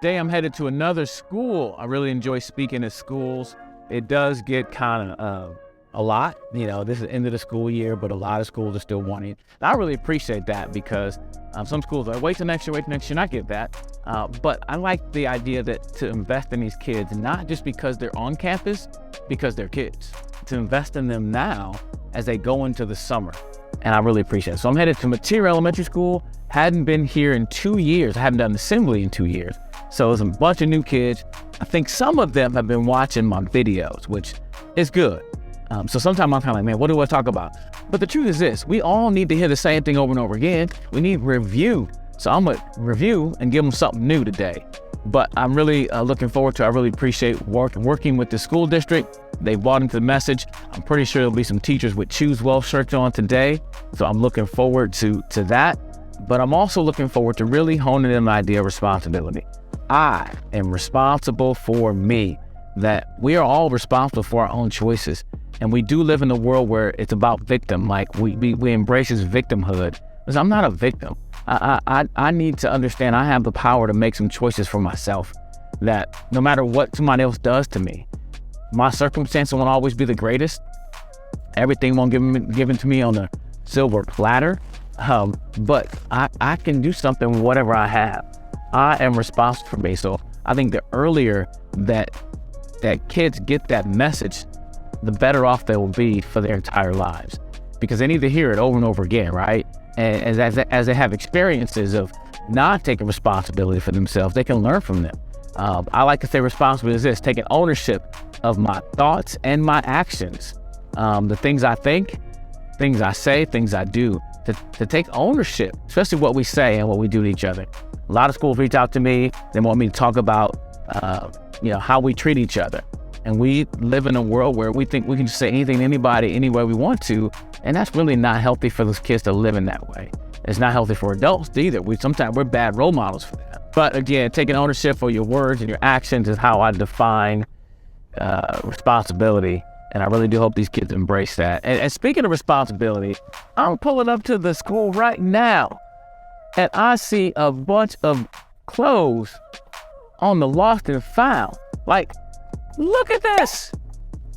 Today I'm headed to another school. I really enjoy speaking at schools. It does get kind of a lot. This is the end of the school year, but a lot of schools are still wanting. And I really appreciate that because some schools are wait till next year, and I get that. But I like the idea that to invest in these kids, not just because they're on campus, because they're kids, to invest in them now as they go into the summer. And I really appreciate it. So I'm headed to Mateer Elementary School. Hadn't been here in 2 years. I haven't done assembly in 2 years. So it's a bunch of new kids. I think some of them have been watching my videos, which is good. So sometimes I'm kind of like, man, what do I talk about? But the truth is this, we all need to hear the same thing over and over again. We need review. So I'm gonna review and give them something new today. But I'm really looking forward to it. I really appreciate working with the school district. They bought into the message. I'm pretty sure there'll be some teachers with Choose Well shirts on today. So I'm looking forward to that. But I'm also looking forward to really honing in the idea of responsibility. I am responsible for me, that we are all responsible for our own choices. And we do live in a world where it's about victim, like we embrace this victimhood. Because I'm not a victim. I need to understand I have the power to make some choices for myself, that no matter what somebody else does to me, my circumstance won't always be the greatest. Everything won't given to me on a silver platter. But I can do something with whatever I have. I am responsible for me. So I think the earlier that kids get that message, the better off they will be for their entire lives, because they need to hear it over and over again, right? And as they have experiences of not taking responsibility for themselves, they can learn from them. I like to say responsibility is this: taking ownership of my thoughts and my actions, the things I think, things I say, things I do, to take ownership, especially what we say and what we do to each other. A lot of schools reach out to me. They want me to talk about, how we treat each other. And we live in a world where we think we can just say anything to anybody, any way we want to. And that's really not healthy for those kids to live in that way. It's not healthy for adults either. Sometimes we're bad role models for that. But again, taking ownership for your words and your actions is how I define responsibility. And I really do hope these kids embrace that. And speaking of responsibility, I'm pulling up to the school right now, and I see a bunch of clothes on the lost and found. Like, look at this.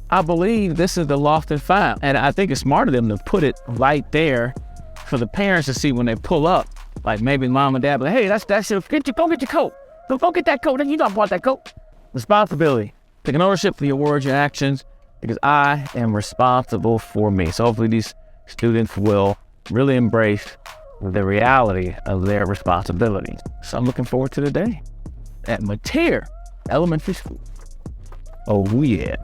I believe this is the lost and found. And I think it's smart of them to put it right there for the parents to see when they pull up. Like maybe mom and dad be like, hey, that's your, go get your coat. Go get that coat. You don't want that coat. Responsibility. Taking ownership for your words, your actions, because I am responsible for me. So hopefully these students will really embrace the reality of their responsibility. So I'm looking forward to the day at Mateer Elementary School. Oh yeah.